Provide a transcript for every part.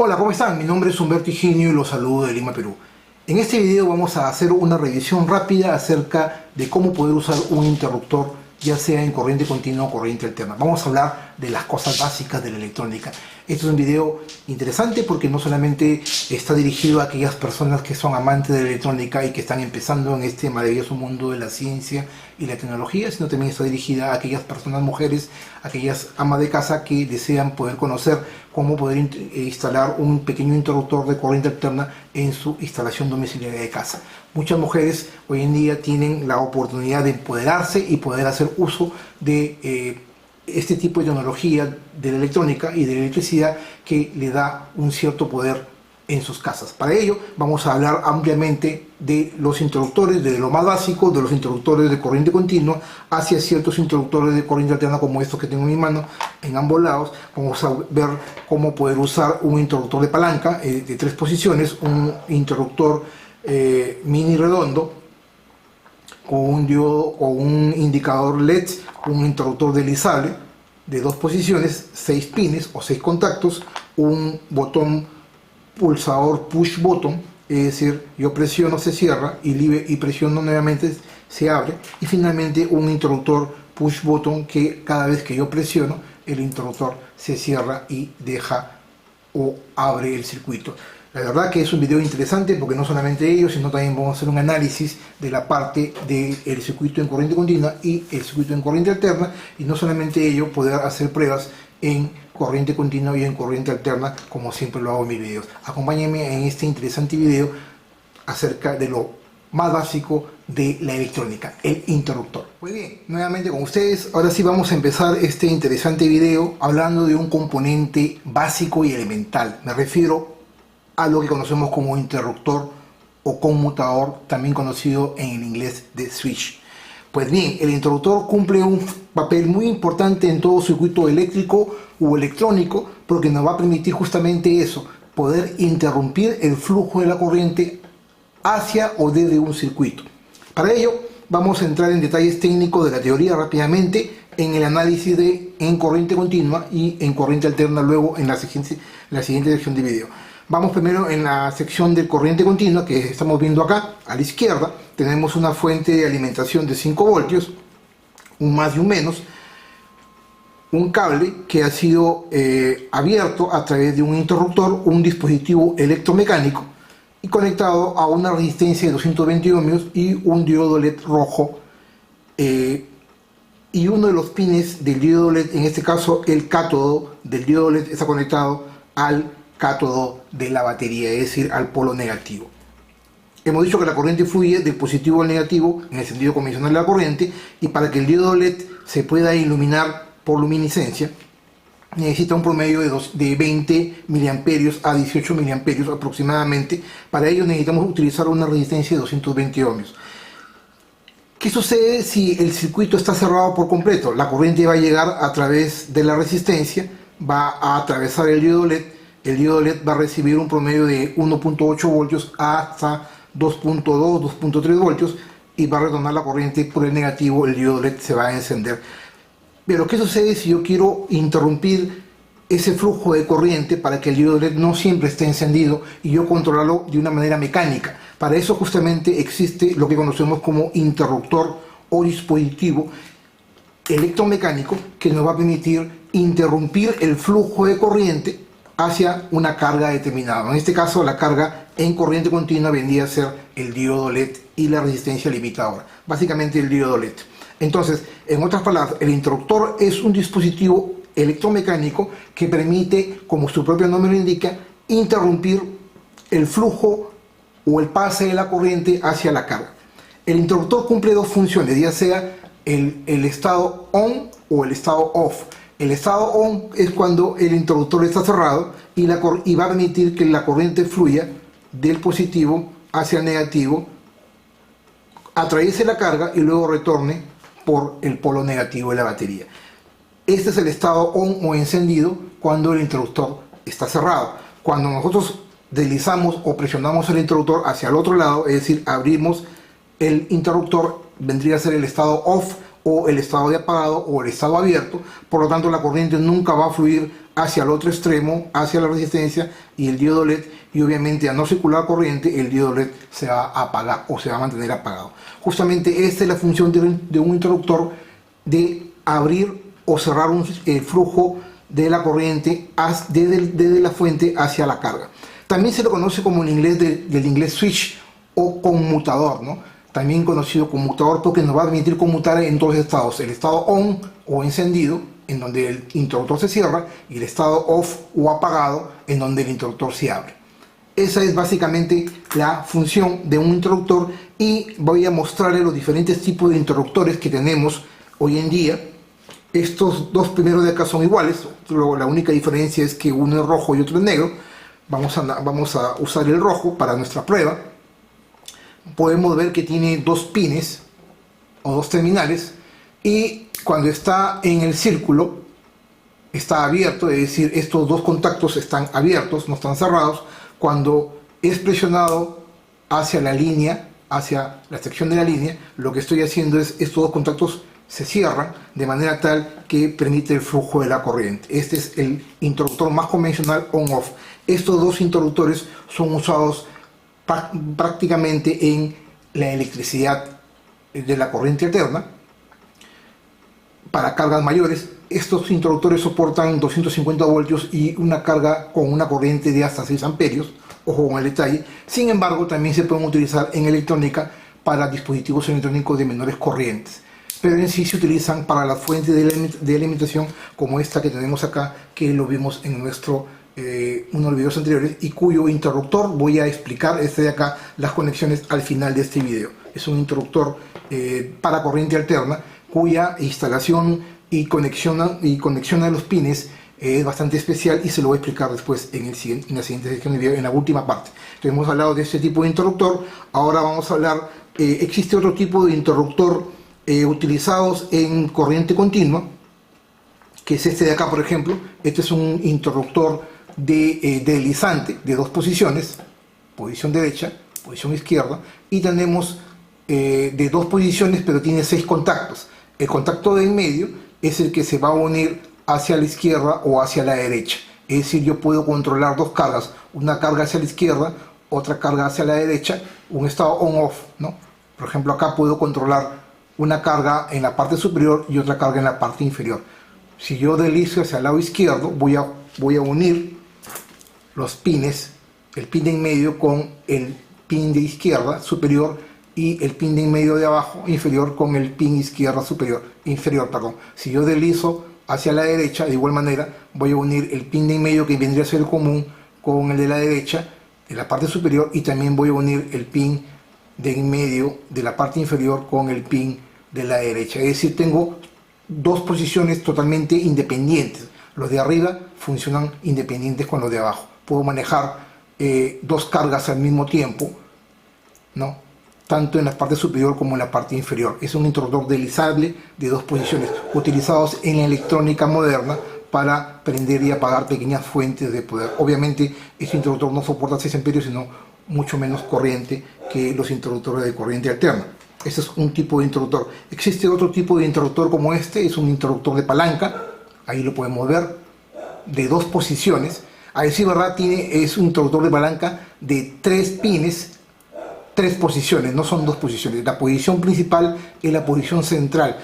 Hola, ¿cómo están? Mi nombre es Humberto Higinio y los saludo de Lima, Perú. En este video vamos a hacer una revisión rápida acerca de cómo poder usar un interruptor, ya sea en corriente continua o corriente alterna. Vamos a hablar de las cosas básicas de la electrónica. Este es un video interesante porque no solamente está dirigido a aquellas personas que son amantes de la electrónica y que están empezando en este maravilloso mundo de la ciencia y la tecnología, sino también está dirigida a aquellas personas, mujeres, aquellas amas de casa que desean poder conocer cómo poder instalar un pequeño interruptor de corriente alterna en su instalación domiciliaria de casa. Muchas mujeres hoy en día tienen la oportunidad de empoderarse y poder hacer uso de este tipo de tecnología de la electrónica y de la electricidad que le da un cierto poder en sus casas. Para ello vamos a hablar ampliamente de los interruptores, de lo más básico, de los interruptores de corriente continua hacia ciertos interruptores de corriente alterna como estos que tengo en mi mano en ambos lados. Vamos a ver cómo poder usar un interruptor de palanca de 3 posiciones, un interruptor mini redondo con un diodo o un indicador LED, un interruptor deslizable de 2 posiciones, 6 pines o 6 contactos, un botón pulsador push button, es decir, yo presiono, se cierra, y presiono nuevamente, se abre, y finalmente un interruptor push button que cada vez que yo presiono el interruptor se cierra y deja o abre el circuito. La verdad que es un video interesante porque no solamente ello, sino también vamos a hacer un análisis de la parte del circuito en corriente continua y el circuito en corriente alterna, y no solamente ello, poder hacer pruebas en corriente continua y en corriente alterna, como siempre lo hago en mis videos. Acompáñenme en este interesante video acerca de lo más básico de la electrónica, el interruptor. Muy bien, nuevamente con ustedes. Ahora sí vamos a empezar este interesante video hablando de un componente básico y elemental. Me refiero a lo que conocemos como interruptor o conmutador, también conocido en el inglés de switch. Pues bien, el interruptor cumple un papel muy importante en todo circuito eléctrico o electrónico, porque nos va a permitir justamente eso, poder interrumpir el flujo de la corriente hacia o desde un circuito. Para ello vamos a entrar en detalles técnicos de la teoría rápidamente, en el análisis en corriente continua y en corriente alterna luego en la siguiente sección de video. Vamos primero en la sección de corriente continua, que estamos viendo acá a la izquierda. Tenemos una fuente de alimentación de 5 voltios, un más y un menos, un cable que ha sido abierto a través de un interruptor, un dispositivo electromecánico, y conectado a una resistencia de 220 ohmios y un diodo LED rojo, y uno de los pines del diodo LED, en este caso el cátodo del diodo LED, está conectado al cátodo de la batería, es decir, al polo negativo. Hemos dicho que la corriente fluye del positivo al negativo en el sentido convencional de la corriente, y para que el diodo LED se pueda iluminar por luminiscencia necesita un promedio de 20 miliamperios a 18 miliamperios aproximadamente. Para ello necesitamos utilizar una resistencia de 220 ohmios. ¿Qué sucede si el circuito está cerrado por completo? La corriente va a llegar a través de la resistencia, va a atravesar el diodo LED. El diodo LED va a recibir un promedio de 1.8 voltios hasta 2.2, 2.3 voltios, y va a retornar la corriente por el negativo. El diodo LED se va a encender. Pero ¿qué sucede si yo quiero interrumpir ese flujo de corriente para que el diodo LED no siempre esté encendido y yo controlarlo de una manera mecánica? Para eso justamente existe lo que conocemos como interruptor o dispositivo electromecánico que nos va a permitir interrumpir el flujo de corriente hacia una carga determinada. En este caso, la carga en corriente continua vendría a ser el diodo LED y la resistencia limitadora, básicamente el diodo LED. Entonces, en otras palabras, el interruptor es un dispositivo electromecánico que permite, como su propio nombre lo indica, interrumpir el flujo o el pase de la corriente hacia la carga. El interruptor cumple 2 funciones, ya sea el estado on o el estado off. El estado on es cuando el interruptor está cerrado y va a permitir que la corriente fluya del positivo hacia el negativo, atraviese la carga y luego retorne por el polo negativo de la batería. Este es el estado on o encendido cuando el interruptor está cerrado. Cuando nosotros deslizamos o presionamos el interruptor hacia el otro lado, es decir, abrimos el interruptor, vendría a ser el estado off o el estado de apagado o el estado abierto. Por lo tanto, la corriente nunca va a fluir hacia el otro extremo, hacia la resistencia y el diodo LED, y obviamente al no circular corriente el diodo LED se va a apagar o se va a mantener apagado. Justamente esta es la función de un interruptor, de abrir o cerrar el flujo de la corriente desde la fuente hacia la carga. También se lo conoce como en inglés del inglés switch o conmutador, ¿no? También conocido conmutador porque nos va a permitir conmutar en dos estados: el estado on o encendido, en donde el interruptor se cierra, y el estado off o apagado, en donde el interruptor se abre. Esa es básicamente la función de un interruptor, y voy a mostrarles los diferentes tipos de interruptores que tenemos hoy en día. Estos dos primeros de acá son iguales, luego la única diferencia es que uno es rojo y otro es negro. Vamos a usar el rojo para nuestra prueba. Podemos ver que tiene dos pines o dos terminales, y cuando está en el círculo está abierto, es decir, estos dos contactos están abiertos, no están cerrados. Cuando es presionado hacia la línea, hacia la sección de la línea, lo que estoy haciendo es estos dos contactos se cierran de manera tal que permite el flujo de la corriente. Este es el interruptor más convencional on-off. Estos dos interruptores son usados prácticamente en la electricidad de la corriente alterna para cargas mayores. Estos interruptores soportan 250 voltios y una carga con una corriente de hasta 6 amperios. Ojo con el detalle. Sin embargo, también se pueden utilizar en electrónica para dispositivos electrónicos de menores corrientes, pero en sí se utilizan para las fuentes de alimentación como esta que tenemos acá, que lo vimos en uno de los videos anteriores, y cuyo interruptor voy a explicar, este de acá, las conexiones al final de este video. Es un interruptor para corriente alterna, cuya instalación y conexión a los pines es bastante especial, y se lo voy a explicar después en la siguiente sección de video, en la última parte. Entonces, hemos hablado de este tipo de interruptor. Ahora vamos a hablar, existe otro tipo de interruptor utilizados en corriente continua, que es este de acá, por ejemplo. Este es un interruptor deslizante de dos posiciones, posición derecha, posición izquierda, y tenemos de dos posiciones, pero tiene 6 contactos. El contacto de en medio es el que se va a unir hacia la izquierda o hacia la derecha. Es decir, yo puedo controlar dos cargas, una carga hacia la izquierda, otra carga hacia la derecha, un estado on-off, ¿no? Por ejemplo, acá puedo controlar una carga en la parte superior y otra carga en la parte inferior. Si yo deslizo hacia el lado izquierdo, voy a unir los pines, el pin de en medio con el pin de izquierda superior, y el pin de en medio de abajo inferior con el pin izquierda inferior. Si yo deslizo hacia la derecha, de igual manera voy a unir el pin de en medio, que vendría a ser común, con el de la derecha en la parte superior, y también voy a unir el pin de en medio de la parte inferior con el pin de la derecha. Es decir, tengo dos posiciones totalmente independientes. Los de arriba funcionan independientes con los de abajo. Puedo manejar dos cargas al mismo tiempo, ¿no? Tanto en la parte superior como en la parte inferior. Es un interruptor deslizable de dos posiciones, utilizados en la electrónica moderna para prender y apagar pequeñas fuentes de poder. Obviamente, este interruptor no soporta 6 amperios, sino mucho menos corriente que los interruptores de corriente alterna. Este es un tipo de interruptor. Existe otro tipo de interruptor como este, es un interruptor de palanca. Ahí lo podemos ver, de dos posiciones. A decir verdad, es un interruptor de palanca de 3 pines, 3 posiciones, no son 2 posiciones. La posición principal es la posición central,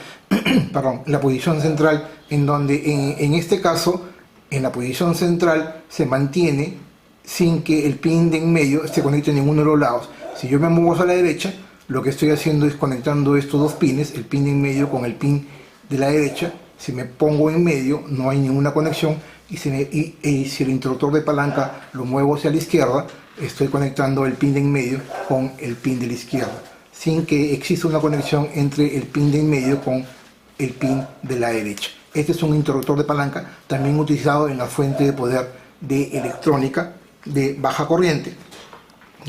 perdón, la posición central, en donde en este caso, en la posición central se mantiene sin que el pin de en medio se conecte en ninguno de los lados. Si yo me muevo hacia la derecha, lo que estoy haciendo es conectando estos dos pines, el pin de en medio con el pin de la derecha. Si me pongo en medio, no hay ninguna conexión, y si el interruptor de palanca lo muevo hacia la izquierda, estoy conectando el pin de en medio con el pin de la izquierda, sin que exista una conexión entre el pin de en medio con el pin de la derecha. Este es un interruptor de palanca también utilizado en la fuente de poder de electrónica de baja corriente.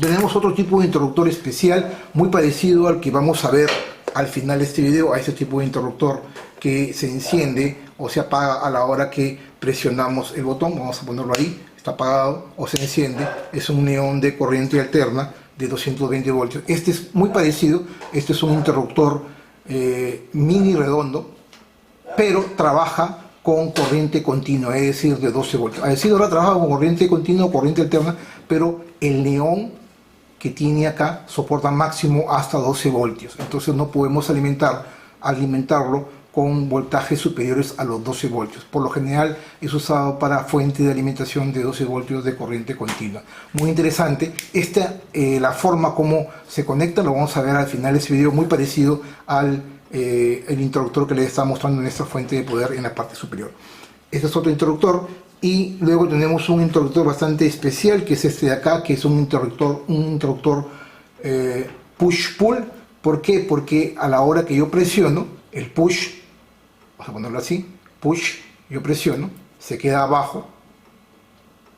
Tenemos otro tipo de interruptor especial muy parecido al que vamos a ver al final de este video, a este tipo de interruptor que se enciende o se apaga a la hora que presionamos el botón. Vamos a ponerlo ahí, está apagado o se enciende. Es un neón de corriente alterna de 220 voltios. Este es muy parecido, este es un interruptor mini redondo, pero trabaja con corriente continua, es decir, de 12 voltios. Es decir, ahora trabaja con corriente continua o corriente alterna, pero el neón que tiene acá soporta máximo hasta 12 voltios. Entonces no podemos alimentarlo con voltajes superiores a los 12 voltios. Por lo general es usado para fuente de alimentación de 12 voltios de corriente continua. Muy interesante. La forma como se conecta lo vamos a ver al final de este video, muy parecido al el interruptor que les está mostrando en esta fuente de poder en la parte superior. Este es otro interruptor, y luego tenemos un interruptor bastante especial, que es este de acá, que es un interruptor push-pull. ¿Por qué? Porque a la hora que yo presiono el push, vamos a ponerlo así, push, yo presiono, se queda abajo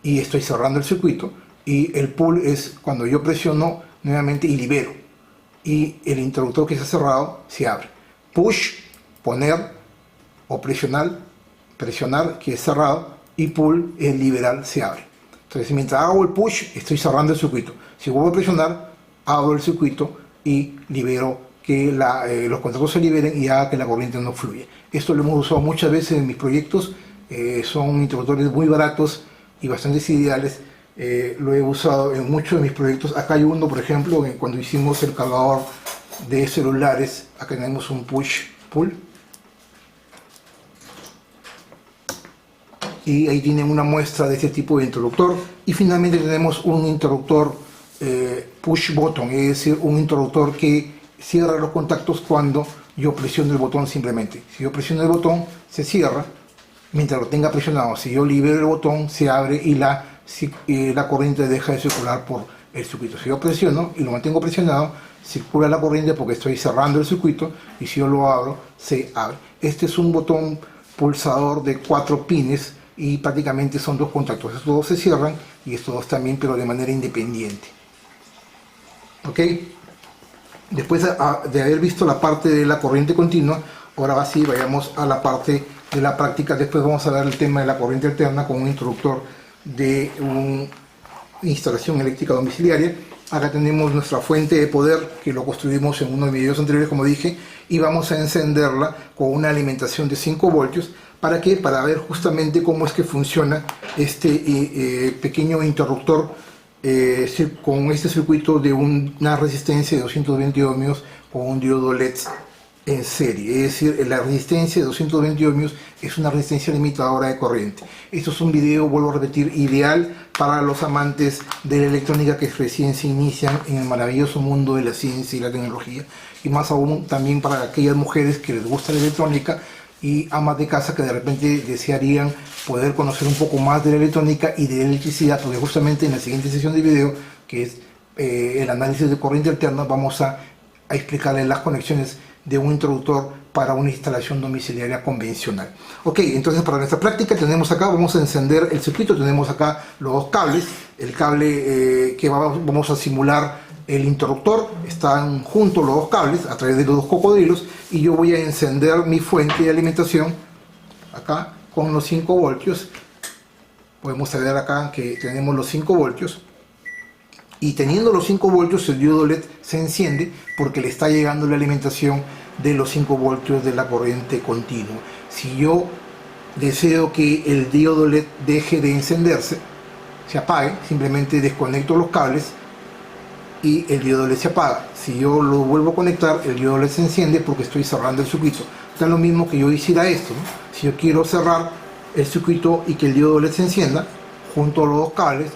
y estoy cerrando el circuito, y el pull es cuando yo presiono nuevamente y libero, y el interruptor que está cerrado se abre. Push, poner, o presionar, que es cerrado, y pull es liberar, se abre. Entonces mientras hago el push estoy cerrando el circuito. Si vuelvo a presionar, abro el circuito y libero que los contactos se liberen y haga que la corriente no fluya. Esto lo hemos usado muchas veces en mis proyectos. Son interruptores muy baratos y bastante ideales. Lo he usado en muchos de mis proyectos. Acá hay uno, por ejemplo, cuando hicimos el cargador de celulares. Acá tenemos un push-pull, y ahí tienen una muestra de este tipo de interruptor. Y finalmente tenemos un interruptor push button, es decir, un interruptor que cierra los contactos cuando yo presiono el botón simplemente. Si yo presiono el botón, se cierra mientras lo tenga presionado. Si yo libero el botón, se abre y la corriente deja de circular por el circuito. Si yo presiono y lo mantengo presionado, circula la corriente porque estoy cerrando el circuito, y si yo lo abro, se abre. Este es un botón pulsador de 4 pines, y prácticamente son 2 contactos. Estos dos se cierran y estos dos también, pero de manera independiente. ¿Ok? Después de haber visto la parte de la corriente continua, ahora sí vayamos a la parte de la práctica. Después vamos a ver el tema de la corriente alterna con un interruptor de una instalación eléctrica domiciliaria. Acá tenemos nuestra fuente de poder, que lo construimos en uno de mis videos anteriores, como dije, y vamos a encenderla con una alimentación de 5 voltios. ¿Para qué? Para ver justamente cómo es que funciona este pequeño interruptor con este circuito de una resistencia de 220 ohmios con un diodo LED en serie. Es decir, la resistencia de 220 ohmios es una resistencia limitadora de corriente. Esto es un video, vuelvo a repetir, ideal para los amantes de la electrónica que recién se inician en el maravilloso mundo de la ciencia y la tecnología, y más aún también para aquellas mujeres que les gusta la electrónica y amas de casa que de repente desearían poder conocer un poco más de la electrónica y de la electricidad, porque justamente en la siguiente sesión de video, que es el análisis de corriente alterna, vamos a explicarles las conexiones de un interruptor para una instalación domiciliaria convencional. Ok, entonces para nuestra práctica tenemos acá, vamos a encender el circuito, tenemos acá los dos cables, el cable que vamos a simular el interruptor, están juntos los dos cables a través de los dos cocodrilos, y yo voy a encender mi fuente de alimentación acá con los 5 voltios. Podemos ver acá que tenemos los 5 voltios, y teniendo los 5 voltios el diodo LED se enciende porque le está llegando la alimentación de los 5 voltios de la corriente continua. Si yo deseo que el diodo LED deje de encenderse, se apague, simplemente desconecto los cables y el diodo LED se apaga. Si yo lo vuelvo a conectar, el diodo LED se enciende porque estoy cerrando el circuito. Está lo mismo que yo hiciera esto, ¿no? Si yo quiero cerrar el circuito y que el diodo LED se encienda, junto a los dos cables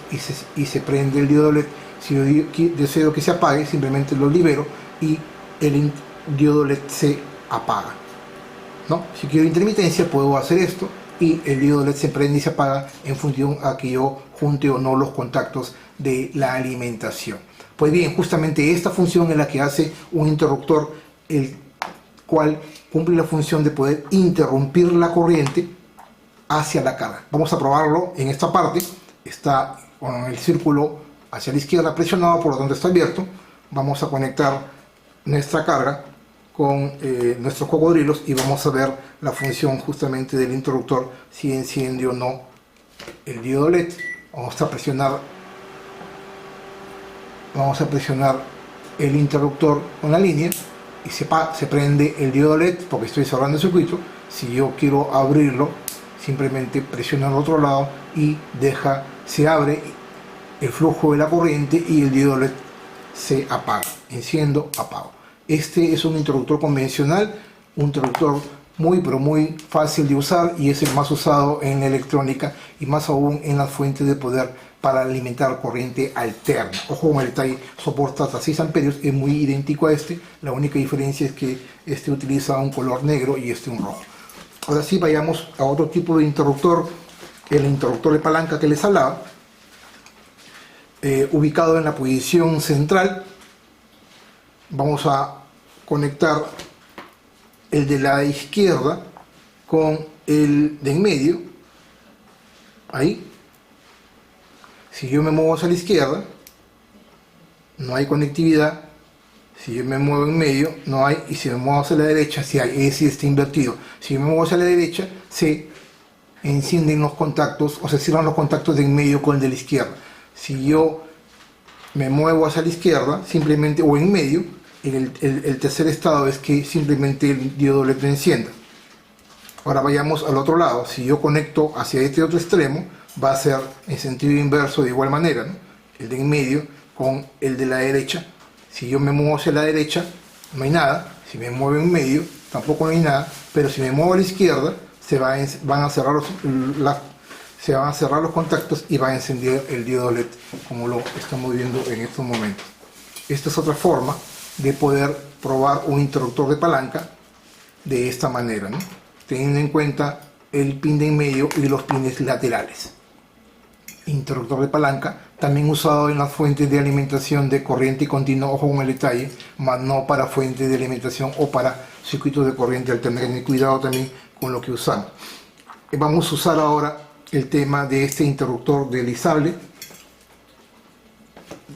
y se prende el diodo LED. Si yo deseo que se apague, simplemente lo libero y el diodo LED se apaga, ¿no? Si quiero intermitencia, puedo hacer esto y el diodo LED se prende y se apaga en función a que yo junte o no los contactos de la alimentación. Pues bien, justamente esta función es la que hace un interruptor, el cual cumple la función de poder interrumpir la corriente hacia la carga. Vamos a probarlo en esta parte. Está con el círculo hacia la izquierda presionado, por lo tanto está abierto. Vamos a conectar nuestra carga con nuestros cocodrilos y vamos a ver la función justamente del interruptor, si enciende o no el diodo LED. Vamos a presionar el interruptor con la línea y se prende el diodo LED porque estoy cerrando el circuito. Si yo quiero abrirlo, simplemente presiona al otro lado y se abre el flujo de la corriente y el diodo LED se apaga. Enciendo, apago. Este es un interruptor convencional, un interruptor muy pero muy fácil de usar, y es el más usado en la electrónica y más aún en las fuentes de poder para alimentar corriente alterna. Ojo con el detalle, soporta hasta 6 amperios, es muy idéntico a este, la única diferencia es que este utiliza un color negro y este un rojo. Ahora sí, vayamos a otro tipo de interruptor, el interruptor de palanca que les hablaba, ubicado en la posición central. Vamos a conectar el de la izquierda con el de en medio, ahí. Si yo me muevo hacia la izquierda, no hay conectividad. Si yo me muevo en medio, no hay. Y si me muevo hacia la derecha, sí hay. Es decir, está invertido. Si yo me muevo hacia la derecha, se encienden los contactos, o se cierran los contactos de en medio con el de la izquierda. Si yo me muevo hacia la izquierda, simplemente, o en medio, el tercer estado es que simplemente el diodo LED encienda. Ahora vayamos al otro lado. Si yo conecto hacia este otro extremo, va a ser en sentido inverso de igual manera, ¿no? El de en medio con el de la derecha. Si yo me muevo hacia la derecha, no hay nada. Si me muevo en medio, tampoco no hay nada. Pero si me muevo a la izquierda, se van a cerrar los contactos y va a encender el diodo LED, como lo estamos viendo en estos momentos. Esta es otra forma de poder probar un interruptor de palanca de esta manera, ¿no? Teniendo en cuenta el pin de en medio y los pines laterales. Interruptor de palanca, también usado en las fuentes de alimentación de corriente continua, ojo con el detalle, mas no para fuentes de alimentación o para circuitos de corriente alterna. Tener cuidado también con lo que usamos. Vamos a usar ahora el tema de este interruptor deslizable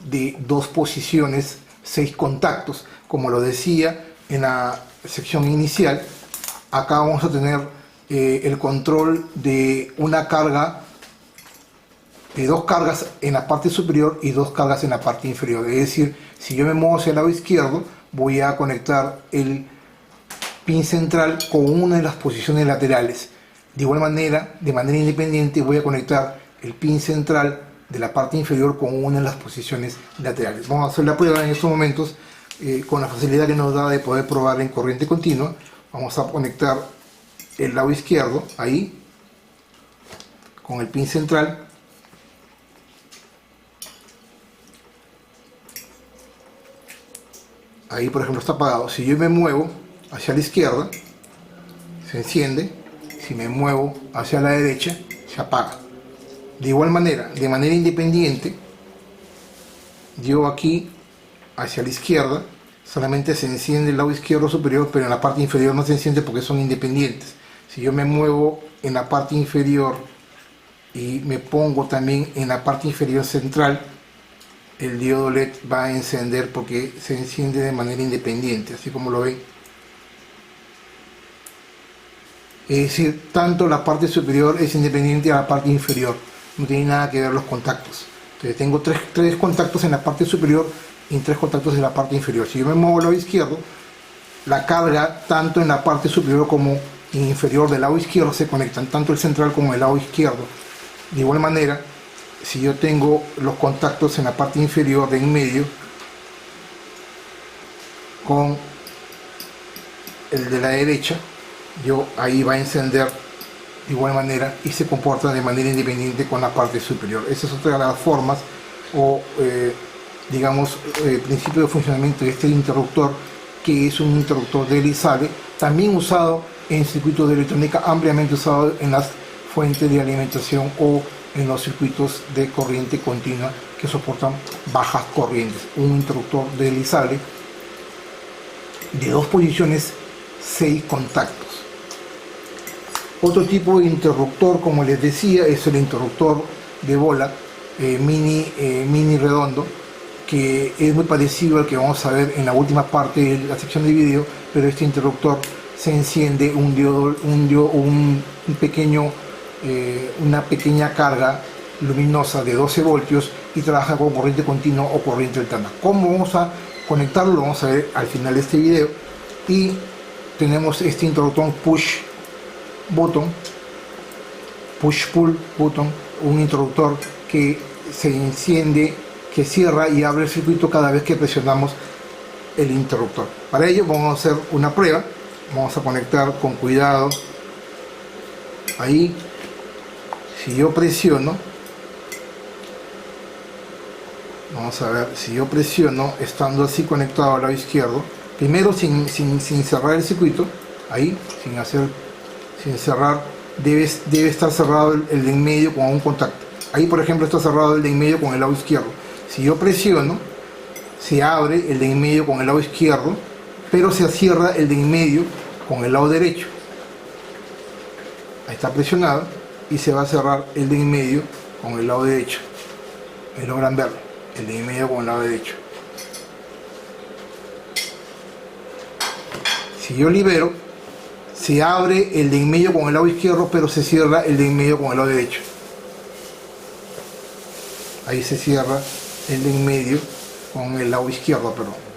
de 2 posiciones, 6 contactos. Como lo decía en la sección inicial, acá vamos a tener el control de una carga, de 2 cargas en la parte superior y 2 cargas en la parte inferior. Es decir, si yo me muevo hacia el lado izquierdo, voy a conectar el pin central con una de las posiciones laterales. De igual manera, de manera independiente, voy a conectar el pin central de la parte inferior con una de las posiciones laterales. Vamos a hacer la prueba en estos momentos con la facilidad que nos da de poder probar en corriente continua. Vamos a conectar el lado izquierdo ahí con el pin central. Ahí, por ejemplo, está apagado. Si yo me muevo hacia la izquierda, se enciende. Si me muevo hacia la derecha, se apaga. De igual manera, de manera independiente, yo aquí hacia la izquierda solamente se enciende el lado izquierdo superior, pero en la parte inferior no se enciende porque son independientes. Si yo me muevo en la parte inferior y me pongo también en la parte inferior central, el diodo LED va a encender porque se enciende de manera independiente, así como lo ven. Es decir, tanto la parte superior es independiente a la parte inferior, no tiene nada que ver los contactos. Entonces tengo tres contactos en la parte superior y 3 contactos en la parte inferior. Si yo me muevo al lado izquierdo, la carga tanto en la parte superior como inferior del lado izquierdo se conectan, tanto el central como el lado izquierdo. De igual manera, si yo tengo los contactos en la parte inferior de en medio con el de la derecha, ahí va a encender de igual manera y se comporta de manera independiente con la parte superior. Esa es otra de las formas o digamos principio de funcionamiento de este interruptor, que es un interruptor deslizable, también usado en circuitos de electrónica, ampliamente usado en las fuentes de alimentación o en los circuitos de corriente continua que soportan bajas corrientes. Un interruptor deslizable de 2 posiciones, 6 contactos. Otro tipo de interruptor, como les decía, es el interruptor de bola mini redondo, que es muy parecido al que vamos a ver en la última parte de la sección de video, pero este interruptor se enciende una pequeña carga luminosa de 12 voltios y trabaja con corriente continua o corriente alterna. ¿Cómo vamos a conectarlo? Lo vamos a ver al final de este video. Y tenemos este interruptor push button push-pull button, un interruptor que se enciende, que cierra y abre el circuito cada vez que presionamos el interruptor. Para ello vamos a hacer una prueba. Vamos a conectar con cuidado ahí. Si yo presiono, vamos a ver, si yo presiono estando así conectado al lado izquierdo, primero sin cerrar el circuito, ahí, sin cerrar, debe estar cerrado el de en medio con un contacto. Ahí, por ejemplo, está cerrado el de en medio con el lado izquierdo. Si yo presiono, se abre el de en medio con el lado izquierdo, pero se cierra el de en medio con el lado derecho. Ahí está presionado y se va a cerrar el de en medio con el lado derecho. Ahí logran verlo, el de en medio con el lado derecho. Si yo libero, se abre el de en medio con el lado izquierdo, pero se cierra el de en medio con el lado derecho. Ahí se cierra el de en medio con el lado izquierdo, perdón.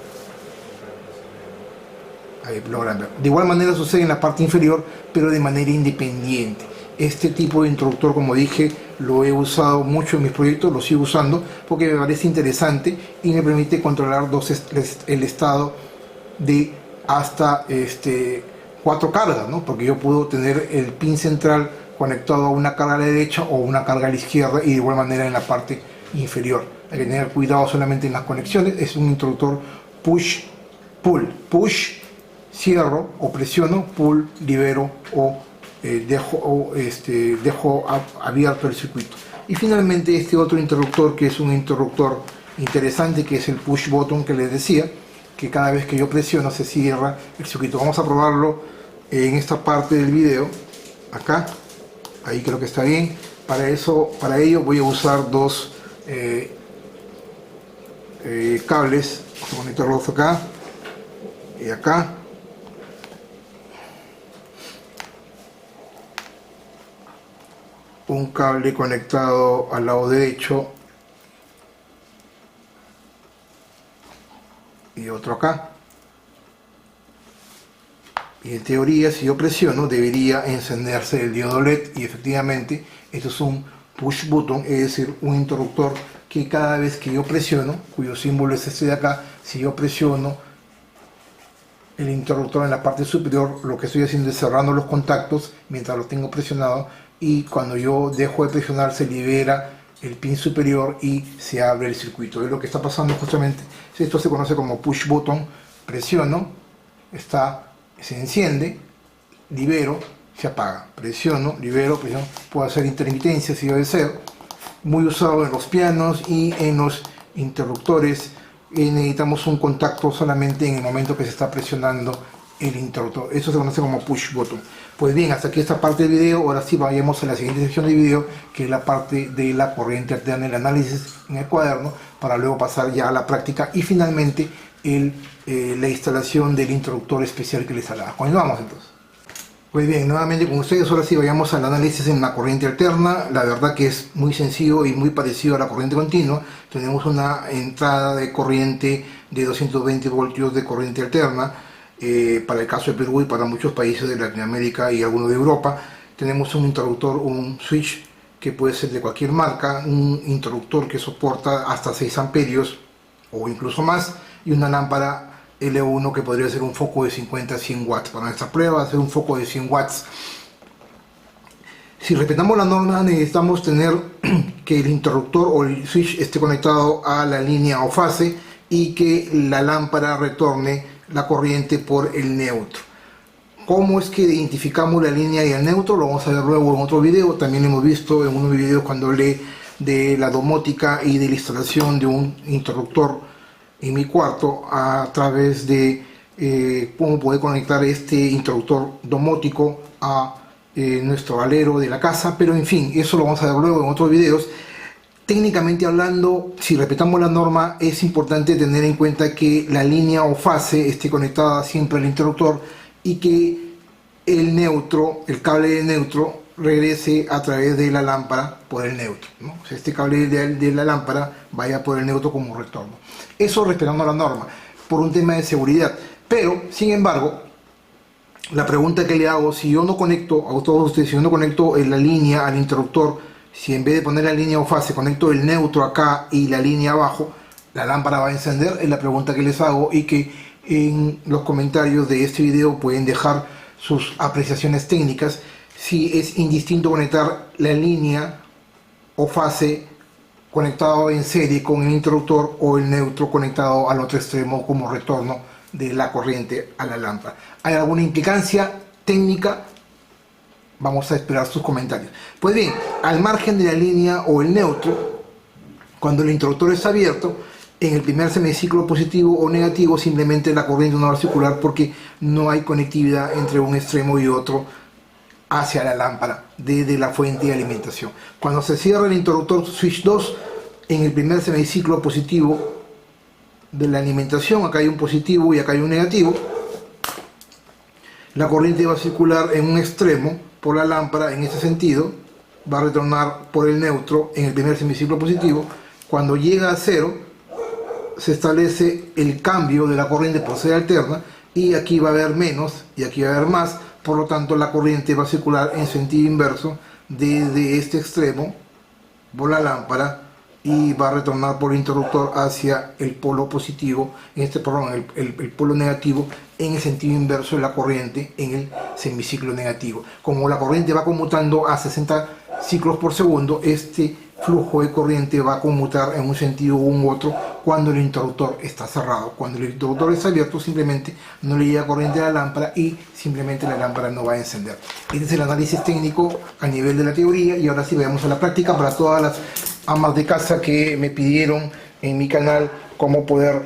Ahí logran ver. De igual manera sucede en la parte inferior, pero de manera independiente. Este tipo de interruptor, como dije, lo he usado mucho en mis proyectos, lo sigo usando porque me parece interesante y me permite controlar el estado de hasta 4 cargas, ¿no? Porque yo puedo tener el pin central conectado a una carga a la derecha o una carga a la izquierda, y de igual manera en la parte inferior. Hay que tener cuidado solamente en las conexiones. Es un interruptor push-pull. Push, cierro o presiono, pull, libero o dejo abierto el circuito. Y finalmente este otro interruptor, que es un interruptor interesante, que es el push button que les decía, que cada vez que yo presiono se cierra el circuito. Vamos a probarlo en esta parte del video, acá, ahí creo que está bien. Para ello voy a usar dos cables. Vamos a conectarlos acá y acá. Un cable conectado al lado derecho y otro acá. Y en teoría, si yo presiono, debería encenderse el diodo LED, y efectivamente esto es un push button, es decir, un interruptor que cada vez que yo presiono, cuyo símbolo es este de acá, si yo presiono el interruptor en la parte superior, lo que estoy haciendo es cerrando los contactos mientras lo tengo presionado, y cuando yo dejo de presionar se libera el pin superior y se abre el circuito. Es lo que está pasando justamente. Esto se conoce como push button. Presiono, se enciende, libero, se apaga. Presiono, libero, presiono. Puedo hacer intermitencia si yo deseo. Muy usado en los pianos y en los interruptores. Necesitamos un contacto solamente en el momento que se está presionando el interruptor. Eso se conoce como push button. Pues bien, hasta aquí esta parte del video. Ahora sí vayamos a la siguiente sección de video, que es la parte de la corriente alterna, el análisis en el cuaderno, para luego pasar ya a la práctica y finalmente la instalación del interruptor especial que les hablaba. Continuamos entonces. Pues bien, nuevamente con ustedes. Ahora sí vayamos al análisis en la corriente alterna. La verdad que es muy sencillo y muy parecido a la corriente continua. Tenemos una entrada de corriente de 220 voltios de corriente alterna. Para el caso de Perú y para muchos países de Latinoamérica y algunos de Europa. Tenemos un interruptor, un switch que puede ser de cualquier marca, un interruptor que soporta hasta 6 amperios o incluso más, y una lámpara L1 que podría ser un foco de 50 a 100 watts. Para nuestra prueba va a ser un foco de 100 watts. Si respetamos la norma, necesitamos tener que el interruptor o el switch esté conectado a la línea o fase y que la lámpara retorne la corriente por el neutro. ¿Cómo es que identificamos la línea y el neutro? Lo vamos a ver luego en otro video. También hemos visto en unos videos cuando hablé de la domótica y de la instalación de un interruptor en mi cuarto a través de cómo poder conectar este interruptor domótico a nuestro alero de la casa. Pero en fin, eso lo vamos a ver luego en otros videos. Técnicamente hablando, si respetamos la norma, es importante tener en cuenta que la línea o fase esté conectada siempre al interruptor y que el neutro, el cable de neutro, regrese a través de la lámpara por el neutro, ¿no? O sea, este cable de la lámpara vaya por el neutro como retorno. Eso respetando la norma, por un tema de seguridad. Pero, sin embargo, la pregunta que le hago, si yo no conecto, a todos ustedes, si yo no conecto la línea al interruptor, si en vez de poner la línea o fase conecto el neutro acá y la línea abajo, la lámpara va a encender, es la pregunta que les hago, y que en los comentarios de este video pueden dejar sus apreciaciones técnicas, si es indistinto conectar la línea o fase conectado en serie con el interruptor o el neutro conectado al otro extremo como retorno de la corriente a la lámpara. ¿Hay alguna implicancia técnica? Vamos a esperar sus comentarios. Pues bien, al margen de la línea o el neutro, cuando el interruptor está abierto, en el primer semiciclo positivo o negativo, simplemente la corriente no va a circular porque no hay conectividad entre un extremo y otro hacia la lámpara desde la fuente de alimentación. Cuando se cierra el interruptor switch 2, en el primer semiciclo positivo de la alimentación, acá hay un positivo y acá hay un negativo, la corriente va a circular en un extremo por la lámpara en este sentido, va a retornar por el neutro en el primer semiciclo positivo. Cuando llega a cero, se establece el cambio de la corriente por sede alterna, y aquí va a haber menos y aquí va a haber más, por lo tanto la corriente va a circular en sentido inverso desde este extremo por la lámpara y va a retornar por el interruptor hacia el polo positivo, el polo negativo, en el sentido inverso de la corriente en el semiciclo negativo. Como la corriente va conmutando a 60 ciclos por segundo, este flujo de corriente va a conmutar en un sentido u otro cuando el interruptor está cerrado. Cuando el interruptor está abierto, simplemente no le llega corriente a la lámpara y simplemente la lámpara no va a encender. Este es el análisis técnico a nivel de la teoría, y ahora sí veamos a la práctica para todas las amas de casa que me pidieron en mi canal cómo poder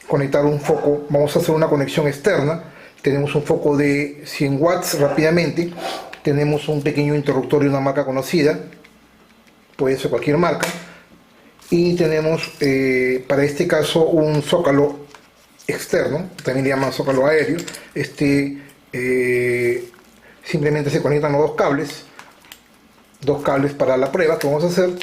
conectar un foco. Vamos a hacer una conexión externa. Tenemos un foco de 100 watts rápidamente, tenemos un pequeño interruptor de una marca conocida, puede ser cualquier marca, y tenemos para este caso un zócalo externo, también le llaman zócalo aéreo. Simplemente se conectan los dos cables para la prueba que vamos a hacer.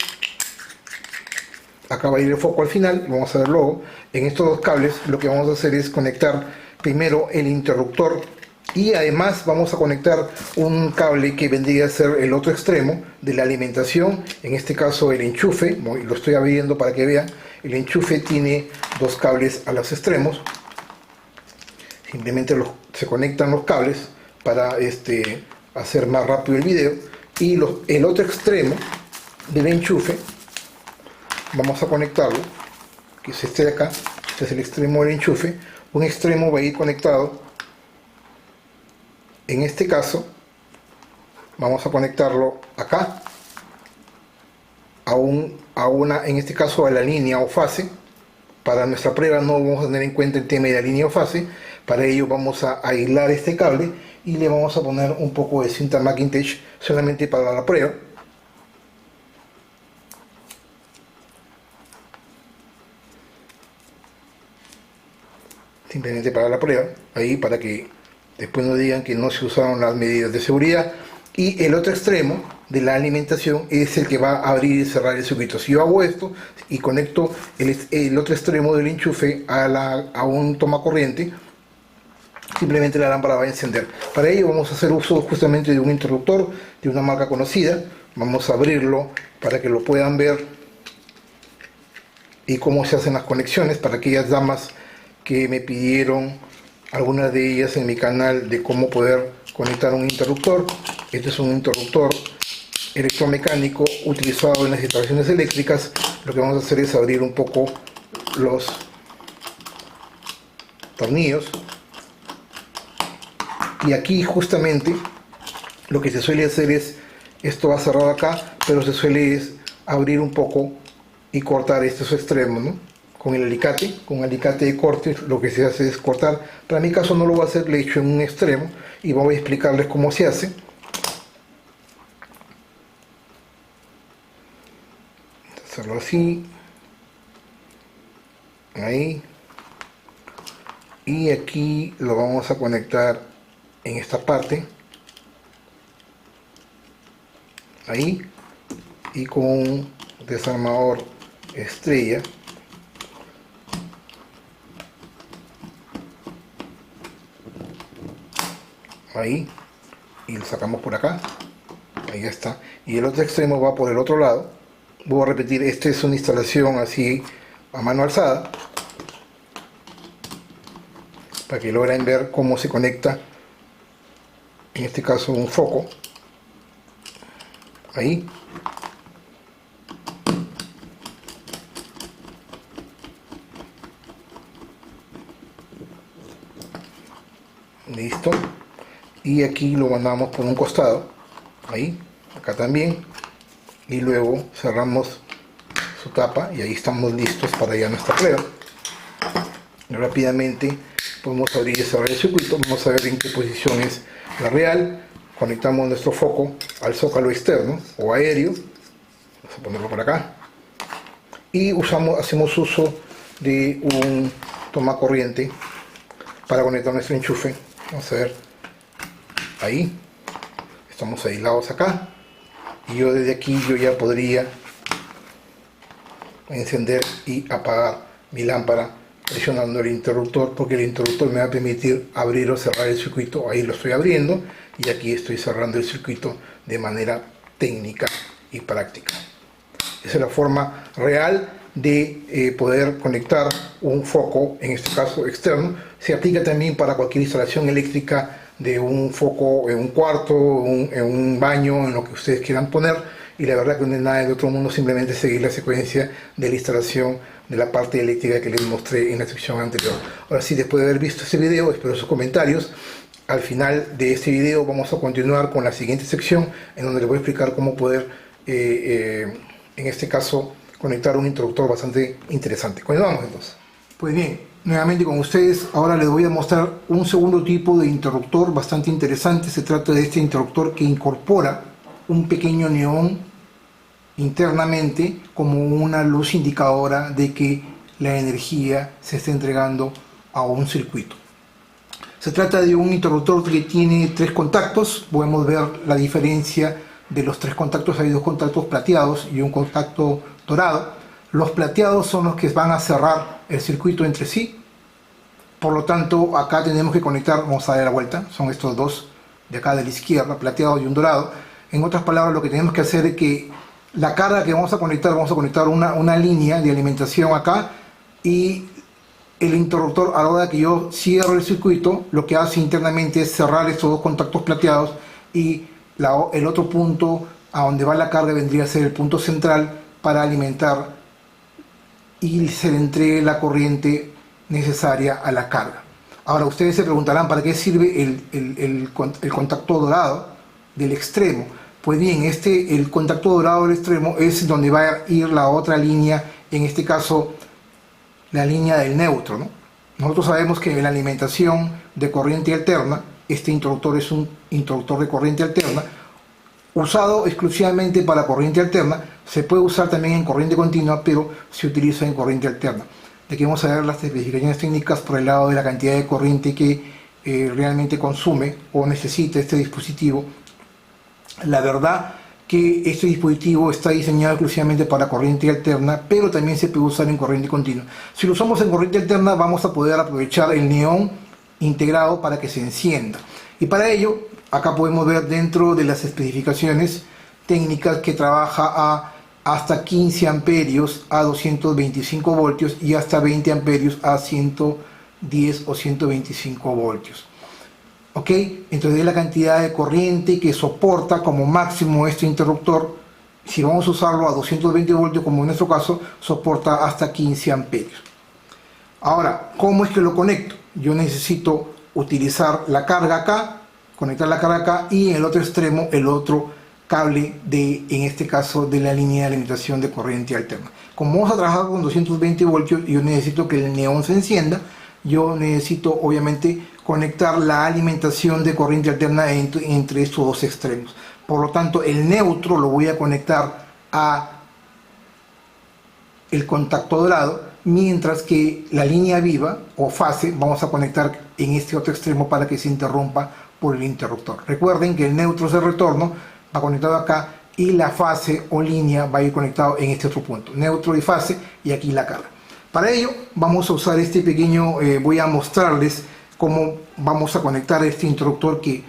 Acá va a ir el foco al final, vamos a ver luego. En estos dos cables lo que vamos a hacer es conectar primero el interruptor, y además vamos a conectar un cable que vendría a ser el otro extremo de la alimentación, en este caso el enchufe. Lo estoy abriendo para que vean. El enchufe tiene dos cables a los extremos, simplemente se conectan los cables para hacer más rápido el video. Y el otro extremo del enchufe vamos a conectarlo, que es este de acá. Este es el extremo del enchufe. Un extremo va a ir conectado, en este caso vamos a conectarlo acá en este caso a la línea o fase. Para nuestra prueba no vamos a tener en cuenta el tema de la línea o fase. Para ello vamos a aislar este cable y le vamos a poner un poco de cinta McIntosh solamente para la prueba. Simplemente para la prueba, ahí, para que después no digan que no se usaron las medidas de seguridad. Y el otro extremo de la alimentación es el que va a abrir y cerrar el circuito. Si yo hago esto y conecto el otro extremo del enchufe a un tomacorriente, simplemente la lámpara va a encender. Para ello vamos a hacer uso justamente de un interruptor de una marca conocida. Vamos a abrirlo para que lo puedan ver y cómo se hacen las conexiones, para aquellas damas que me pidieron, algunas de ellas en mi canal, de cómo poder conectar un interruptor. Este es un interruptor electromecánico utilizado en las instalaciones eléctricas. Lo que vamos a hacer es abrir un poco los tornillos, y aquí justamente lo que se suele hacer es, esto va cerrado acá, pero se suele abrir un poco y cortar estos extremos, ¿no? Con el alicate, con alicate de corte, lo que se hace es cortar. Para mi caso no lo voy a hacer, le he hecho en un extremo y voy a explicarles cómo se hace. Hacerlo así, ahí, y aquí lo vamos a conectar en esta parte, ahí, y con un desarmador estrella ahí, y lo sacamos por acá, ahí ya está, y el otro extremo va por el otro lado. Voy a repetir, esta es una instalación así a mano alzada, para que logren ver cómo se conecta, en este caso un foco, ahí, listo, y aquí lo mandamos por un costado, ahí, acá también, y luego cerramos su tapa y ahí estamos listos para ya nuestra prueba. Y rápidamente podemos abrir y cerrar el circuito. Vamos a ver en qué posición es la real. Conectamos nuestro foco al zócalo externo o aéreo, vamos a ponerlo por acá, y hacemos uso de un toma corriente para conectar nuestro enchufe. Vamos a ver, ahí estamos aislados acá, y yo desde aquí ya podría encender y apagar mi lámpara presionando el interruptor, porque el interruptor me va a permitir abrir o cerrar el circuito. Ahí lo estoy abriendo y aquí estoy cerrando el circuito de manera técnica y práctica. Esa es la forma real de poder conectar un foco, en este caso externo. Se aplica también para cualquier instalación eléctrica de un foco en un cuarto, en un baño, en lo que ustedes quieran poner. Y la verdad que no es nada de otro mundo, simplemente seguir la secuencia de la instalación de la parte eléctrica que les mostré en la sección anterior. Ahora sí, después de haber visto este video, espero sus comentarios. Al final de este video vamos a continuar con la siguiente sección, en donde les voy a explicar cómo poder, en este caso, conectar un interruptor bastante interesante. Continuamos entonces. Pues bien, nuevamente con ustedes, ahora les voy a mostrar un segundo tipo de interruptor bastante interesante. Se trata de este interruptor que incorpora un pequeño neón internamente como una luz indicadora de que la energía se está entregando a un circuito. Se trata de un interruptor que tiene 3 contactos. Podemos ver la diferencia de los 3 contactos. Hay 2 contactos plateados y un contacto dorado. Los plateados son los que van a cerrar el circuito entre sí. Por lo tanto, acá tenemos que conectar, vamos a dar la vuelta, son estos dos de acá de la izquierda, plateado y un dorado. En otras palabras, lo que tenemos que hacer es que la carga que vamos a conectar una línea de alimentación acá, y el interruptor, a la hora que yo cierro el circuito, lo que hace internamente es cerrar estos 2 contactos plateados, y el otro punto a donde va la carga vendría a ser el punto central para alimentar y se le entregue la corriente necesaria a la carga. Ahora ustedes se preguntarán para qué sirve el contacto dorado del extremo. Pues bien, el contacto dorado del extremo es donde va a ir la otra línea, en este caso la línea del neutro, ¿no? Nosotros sabemos que en la alimentación de corriente alterna, este interruptor es un interruptor de corriente alterna, usado exclusivamente para corriente alterna. Se puede usar también en corriente continua, pero se utiliza en corriente alterna. Aquí vamos a ver las especificaciones técnicas por el lado de la cantidad de corriente que realmente consume o necesita este dispositivo. La verdad que este dispositivo está diseñado exclusivamente para corriente alterna, pero también se puede usar en corriente continua. Si lo usamos en corriente alterna, vamos a poder aprovechar el neón integrado para que se encienda. Y para ello, acá podemos ver dentro de las especificaciones técnicas que trabaja hasta 15 amperios a 225 voltios y hasta 20 amperios a 110 o 125 voltios. ¿Ok? Entonces es la cantidad de corriente que soporta como máximo este interruptor. Si vamos a usarlo a 220 voltios, como en nuestro caso, soporta hasta 15 amperios. Ahora, ¿cómo es que lo conecto? Yo necesito utilizar la carga acá, conectar la carga acá, y en el otro extremo el otro cable en este caso de la línea de alimentación de corriente alterna. Como vamos a trabajar con 220 voltios y yo necesito que el neón se encienda, yo necesito obviamente conectar la alimentación de corriente alterna entre estos 2 extremos. Por lo tanto, el neutro lo voy a conectar a el contacto dorado, mientras que la línea viva o fase vamos a conectar en este otro extremo para que se interrumpa por el interruptor. Recuerden que el neutro es el retorno, va conectado acá, y la fase o línea va a ir conectado en este otro punto, neutro y fase, y aquí la carga. Para ello vamos a usar este pequeño, voy a mostrarles cómo vamos a conectar este interruptor que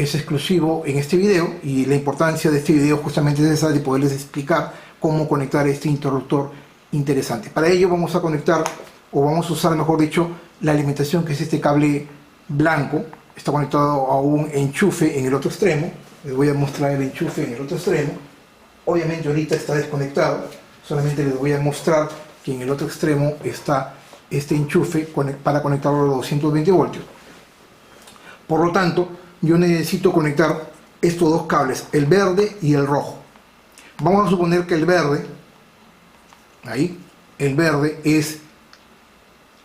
es exclusivo en este video, y la importancia de este video justamente es esa, de poderles explicar cómo conectar este interruptor interesante. Para ello vamos a conectar, o vamos a usar mejor dicho, la alimentación, que es este cable blanco. Está conectado a un enchufe en el otro extremo. Les voy a mostrar el enchufe en el otro extremo. Obviamente ahorita está desconectado, solamente les voy a mostrar que en el otro extremo está este enchufe para conectarlo a los 220 voltios. Por lo tanto, yo necesito conectar estos dos cables, el verde y el rojo. Vamos a suponer que el verde, ahí, el verde es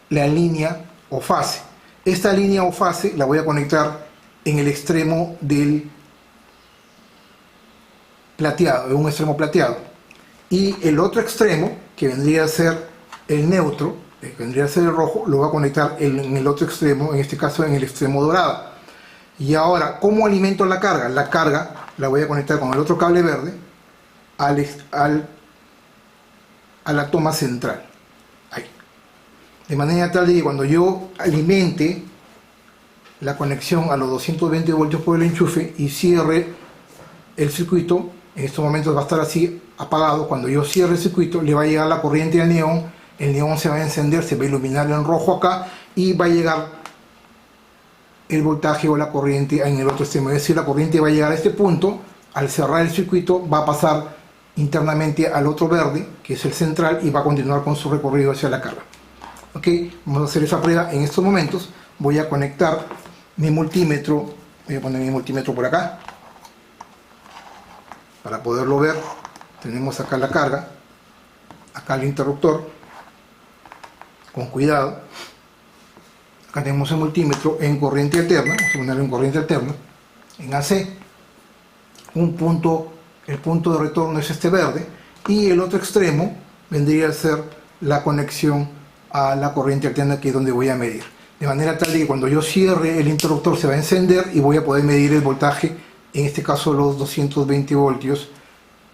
la línea o fase. Esta línea o fase la voy a conectar en el extremo del plateado, en un extremo plateado. Y el otro extremo, que vendría a ser el neutro, que vendría a ser el rojo, lo voy a conectar en el otro extremo, en este caso en el extremo dorado. Y ahora, ¿cómo alimento la carga? La carga la voy a conectar con el otro cable verde a la toma central. Ahí. De manera tal de que cuando yo alimente la conexión a los 220 voltios por el enchufe y cierre el circuito, en estos momentos va a estar así apagado. Cuando yo cierre el circuito, le va a llegar la corriente al neón, el neón se va a encender, se va a iluminar en rojo acá y va a llegar el voltaje o la corriente en el otro extremo. Es decir, la corriente va a llegar a este punto, al cerrar el circuito va a pasar internamente al otro verde, que es el central, y va a continuar con su recorrido hacia la carga. Ok, vamos a hacer esa prueba en estos momentos. Voy a conectar mi multímetro, voy a poner mi multímetro por acá para poderlo ver. Tenemos acá la carga, acá el interruptor, con cuidado. Acá tenemos el multímetro en corriente alterna, vamos a ponerlo en corriente alterna, en AC. El punto de retorno es este verde, y el otro extremo vendría a ser la conexión a la corriente alterna, que es donde voy a medir. De manera tal de que cuando yo cierre el interruptor se va a encender y voy a poder medir el voltaje, en este caso los 220 voltios,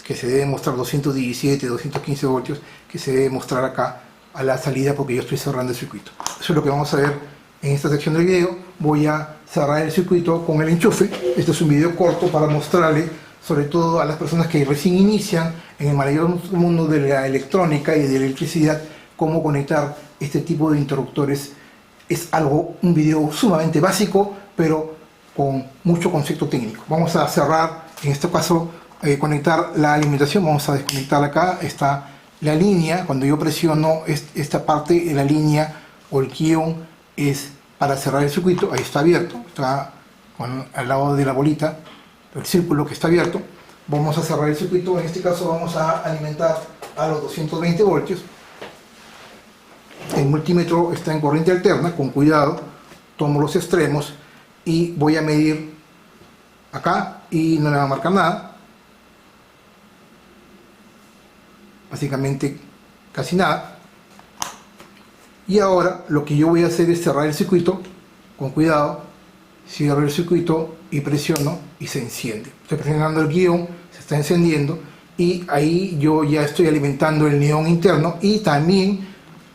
que se debe mostrar 217, 215 voltios, que se debe mostrar acá a la salida, porque yo estoy cerrando el circuito. Eso es lo que vamos a ver en esta sección del video. Voy a cerrar el circuito con el enchufe. Este es un video corto para mostrarle, sobre todo a las personas que recién inician en el maravilloso mundo de la electrónica y de la electricidad, cómo conectar este tipo de interruptores. Es un video sumamente básico, pero con mucho concepto técnico. Vamos a cerrar, en este caso, conectar la alimentación. Vamos a desconectar acá. Está la línea. Cuando yo presiono esta parte, la línea o el guión es para cerrar el circuito. Ahí está abierto, está al lado de la bolita, el círculo que está abierto. Vamos a cerrar el circuito. En este caso vamos a alimentar a los 220 voltios. El multímetro está en corriente alterna, con cuidado. Tomo los extremos y voy a medir acá, y no le va a marcar nada, básicamente casi nada. Y ahora lo que yo voy a hacer es cerrar el circuito con cuidado. Cierro el circuito y presiono y se enciende. Estoy presionando el guión, se está encendiendo, y ahí yo ya estoy alimentando el neón interno, y también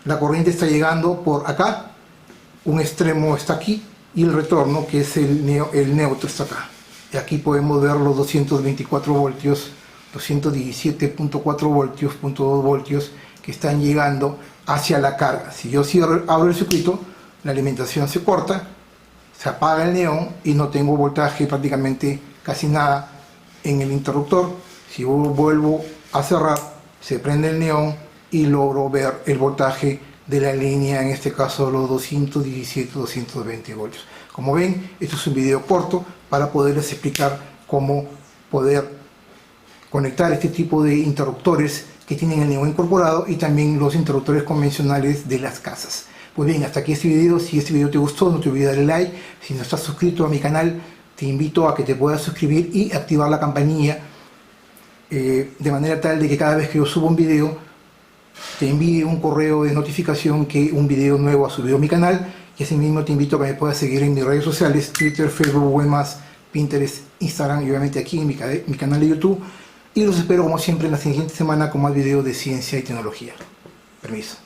la corriente está llegando por acá. Un extremo está aquí y el retorno, que es el neutro, está acá. Y aquí podemos ver los 224 voltios, 217.4 voltios, 0.2 voltios que están llegando hacia la carga. Si yo abro el circuito, la alimentación se corta, se apaga el neón y no tengo voltaje, prácticamente casi nada en el interruptor. Si vuelvo a cerrar, se prende el neón y logro ver el voltaje de la línea, en este caso los 217-220 voltios. Como ven, esto es un video corto para poderles explicar cómo poder conectar este tipo de interruptores que tienen el neón incorporado, y también los interruptores convencionales de las casas. Pues bien, hasta aquí este video. Si este video te gustó, no te olvides darle like. Si no estás suscrito a mi canal, te invito a que te puedas suscribir y activar la campanilla, de manera tal de que cada vez que yo subo un video te envíe un correo de notificación que un video nuevo ha subido a mi canal. Y asimismo te invito a que me puedas seguir en mis redes sociales: Twitter, Facebook, Webmas, Pinterest, Instagram, y obviamente aquí en mi canal de YouTube. Y los espero como siempre en la siguiente semana con más videos de ciencia y tecnología. Permiso.